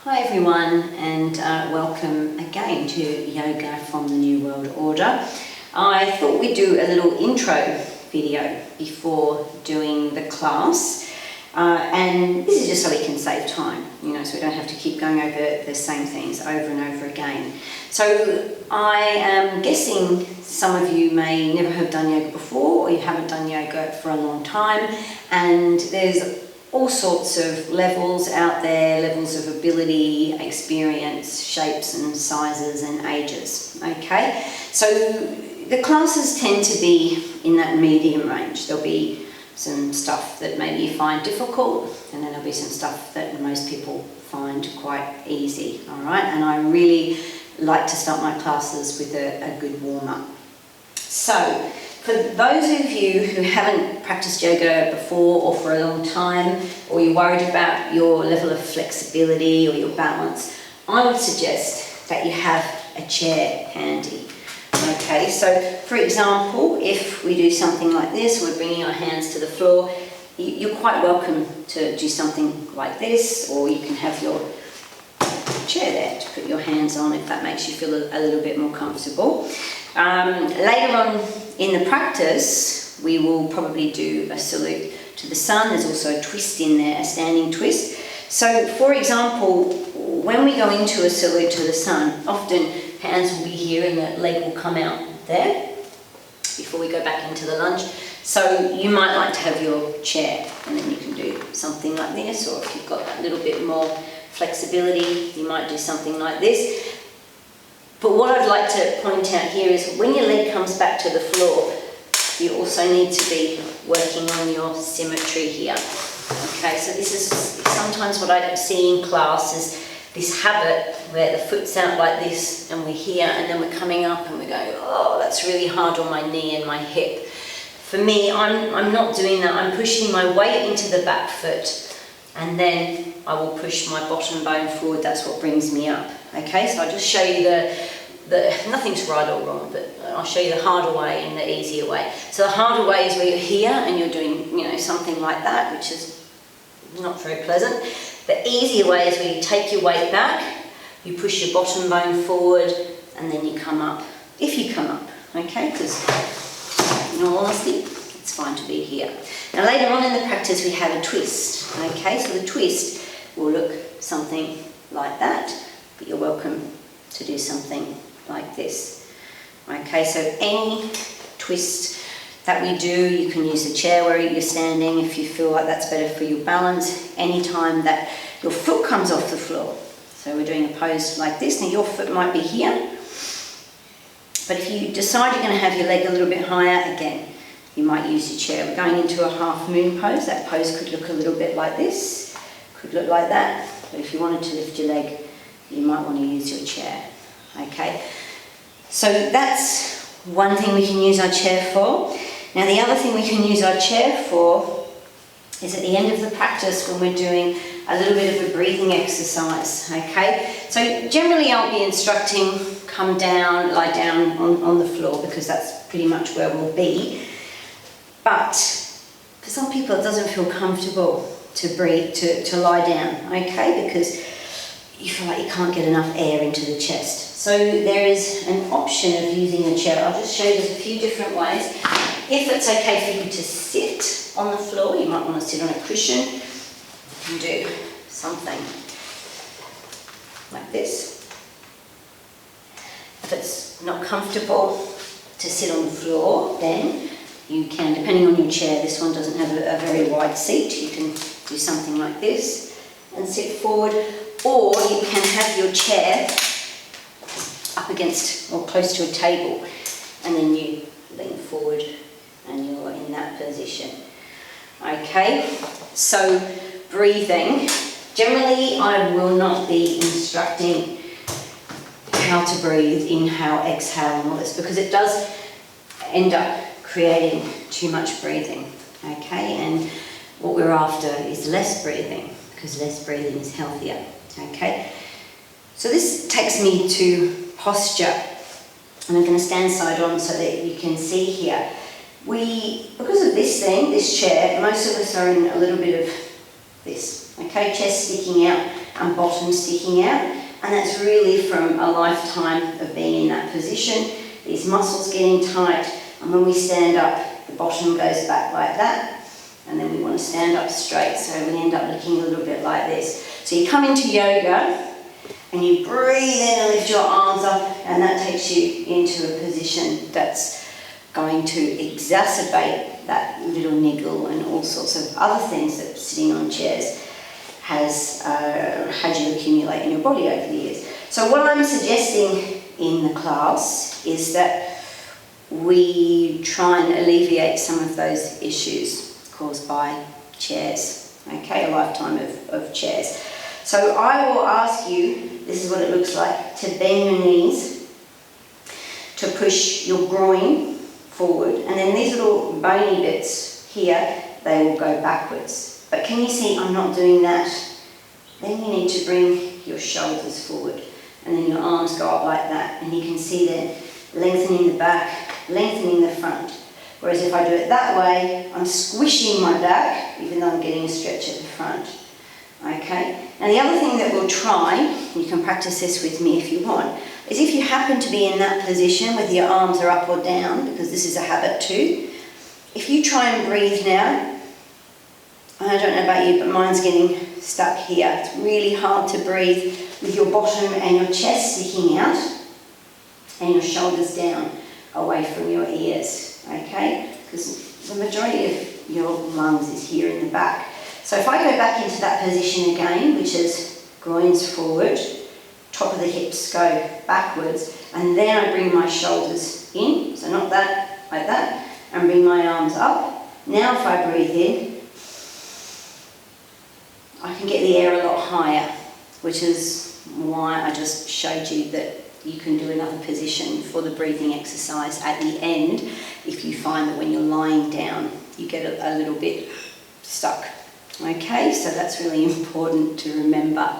Hi everyone, and welcome again to Yoga from the New World Order. I thought we'd do a little intro video before doing the class, and this is just so we can save time, so we don't have to keep going over the same things over and over again. So I am guessing some of you may never have done yoga before, or you haven't done yoga for a long time, and there's all sorts of levels out there, levels of ability, experience, shapes and sizes and ages, okay? So the classes tend to be in that medium range. There'll be some stuff that maybe you find difficult, and then there'll be some stuff that most people find quite easy, all right? And I really like to start my classes with a good warm-up. So, for those of you who haven't practiced yoga before or for a long time, or you're worried about your level of flexibility or your balance, I would suggest that you have a chair handy. Okay, so for example, if we do something like this, we're bringing our hands to the floor, you're quite welcome to do something like this, or you can have your chair there to put your hands on if that makes you feel a little bit more comfortable. Later on in the practice, we will probably do a salute to the sun. There's also a twist in there, a standing twist. So, for example, when we go into a salute to the sun, often hands will be here and the leg will come out there before we go back into the lunge. So you might like to have your chair, and then you can do something like this, or if you've got a little bit more flexibility, you might do something like this. But what I'd like to point out here is when your leg comes back to the floor, you also need to be working on your symmetry here. Okay, so this is sometimes what I see in class is this habit where the foot's out like this and we're here and then we're coming up and we're going, oh, that's really hard on my knee and my hip. For me, I'm not doing that. I'm pushing my weight into the back foot and then I will push my bottom bone forward. That's what brings me up. Okay, so I'll just show you nothing's right or wrong, but I'll show you the harder way and the easier way. So the harder way is where you're here and you're doing, something like that, which is not very pleasant. The easier way is where you take your weight back, you push your bottom bone forward, and then you come up, if you come up, okay? Because in all honesty, it's fine to be here. Now later on in the practice we have a twist, okay? So the twist will look something like that, but you're welcome to do something like this. Okay, so any twist that we do, you can use the chair where you're standing if you feel like that's better for your balance. Anytime that your foot comes off the floor, so we're doing a pose like this, now your foot might be here, but if you decide you're going to have your leg a little bit higher, again, you might use your chair. We're going into a half moon pose. That pose could look a little bit like this, could look like that, but if you wanted to lift your leg, you might want to use your chair. Okay, so that's one thing we can use our chair for. Now the other thing we can use our chair for is at the end of the practice when we're doing a little bit of a breathing exercise, okay? So generally I'll be instructing come down, lie down on the floor because that's pretty much where we'll be. But for some people it doesn't feel comfortable to breathe, to lie down, okay? Because you feel like you can't get enough air into the chest. So there is an option of using a chair. I'll just show you there's a few different ways. If it's okay for you to sit on the floor, you might want to sit on a cushion. You can do something like this. If it's not comfortable to sit on the floor, then you can, depending on your chair, this one doesn't have a very wide seat, you can do something like this and sit forward, or you can have your chair up against or close to a table and then you lean forward and you're in that position. Okay, so breathing. Generally I will not be instructing how to breathe, inhale, exhale and all this, because it does end up creating too much breathing, okay? And what we're after is less breathing, because less breathing is healthier, okay? So this takes me to posture, and I'm going to stand side on so that you can see here. Because of this thing, this chair, most of us are in a little bit of this, okay, chest sticking out and bottom sticking out. And that's really from a lifetime of being in that position. These muscles getting tight, and when we stand up, the bottom goes back like that, and then we want to stand up straight, so we end up looking a little bit like this. So you come into yoga, and you breathe in and lift your arms up, and that takes you into a position that's going to exacerbate that little niggle and all sorts of other things that sitting on chairs has had you accumulate in your body over the years. So what I'm suggesting in the class is that we try and alleviate some of those issues caused by chairs, okay, a lifetime of chairs. So I will ask you, this is what it looks like, to bend your knees, to push your groin forward, and then these little bony bits here, they will go backwards. But can you see I'm not doing that? Then you need to bring your shoulders forward, and then your arms go up like that, and you can see they're lengthening the back, lengthening the front. Whereas if I do it that way, I'm squishing my back, even though I'm getting a stretch at the front. Okay? Now the other thing that we'll try, you can practice this with me if you want, is if you happen to be in that position, whether your arms are up or down, because this is a habit too, if you try and breathe now, I don't know about you, but mine's getting stuck here. It's really hard to breathe with your bottom and your chest sticking out and your shoulders down away from your ears, okay? Because the majority of your lungs is here in the back. So if I go back into that position again, which is groins forward, top of the hips go backwards, and then I bring my shoulders in, so not that, like that, and bring my arms up. Now if I breathe in, I can get the air a lot higher, which is why I just showed you that you can do another position for the breathing exercise at the end if you find that when you're lying down you get a little bit stuck. Okay, so that's really important to remember.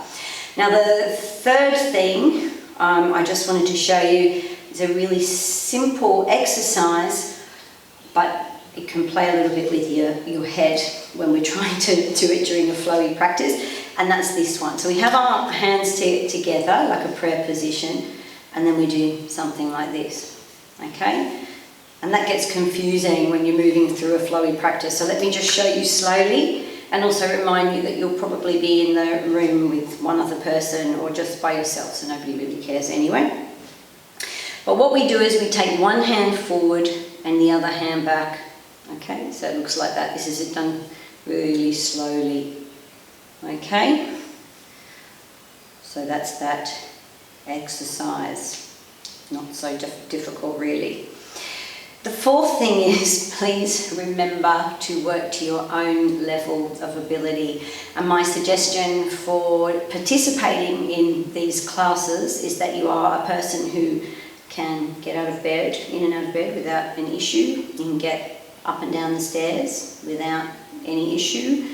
Now the third thing I just wanted to show you is a really simple exercise, but it can play a little bit with your head when we're trying to do it during a flowy practice, and that's this one. So we have our hands together like a prayer position, and then we do something like this, okay? And that gets confusing when you're moving through a flowy practice. So let me just show you slowly, and also remind you that you'll probably be in the room with one other person or just by yourself, so nobody really cares anyway. But what we do is we take one hand forward and the other hand back. Okay, so it looks like that. This is it done really slowly. Okay, so that's that exercise. Not so difficult really. The fourth thing is, please remember to work to your own level of ability. And my suggestion for participating in these classes is that you are a person who can get out of bed, in and out of bed without an issue. You can get up and down the stairs without any issue,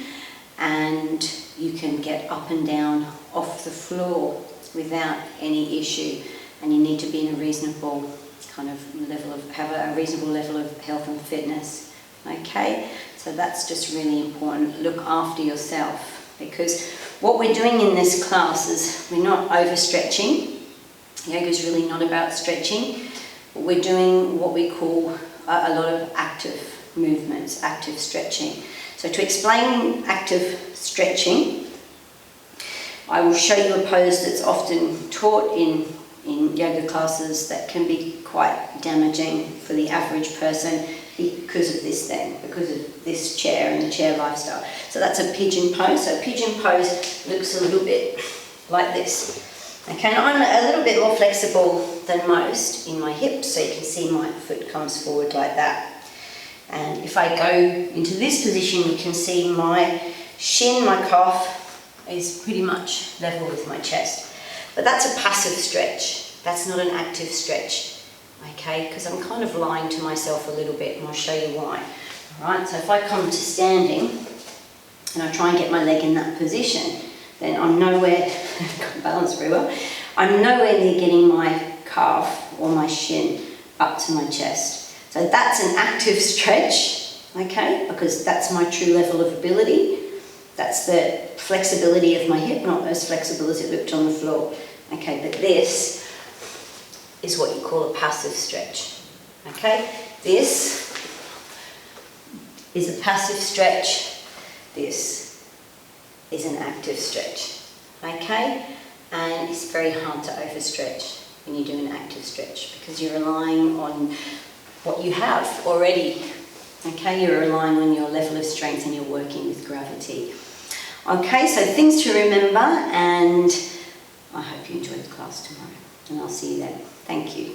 and you can get up and down off the floor without any issue, and you need to be in a reasonable kind of level of, have a reasonable level of health and fitness. Okay, so that's just really important. Look after yourself, because what we're doing in this class is we're not overstretching. Yoga is really not about stretching. We're doing what we call a lot of active movements, active stretching. So to explain active stretching, I will show you a pose that's often taught in yoga classes that can be quite damaging for the average person because of this thing, because of this chair and the chair lifestyle. So that's a pigeon pose. So pigeon pose looks a little bit like this. Okay, now I'm a little bit more flexible than most in my hips, so you can see my foot comes forward like that. And if I go into this position, you can see my shin, my calf, is pretty much level with my chest. But that's a passive stretch. That's not an active stretch, okay? Because I'm kind of lying to myself a little bit, and I'll show you why. All right, so if I come to standing, and I try and get my leg in that position, then I'm nowhere, can't balance very well, I'm nowhere near getting my calf or my shin up to my chest. So that's an active stretch, okay, because that's my true level of ability. That's the flexibility of my hip, not as flexible as it looked on the floor. Okay, but this is what you call a passive stretch. Okay, this is a passive stretch. This is an active stretch. Okay, and it's very hard to overstretch when you do an active stretch because you're relying on what you have already. Okay, you're relying on your level of strength and you're working with gravity. Okay, so things to remember, and I hope you enjoy the class tomorrow, and I'll see you then. Thank you.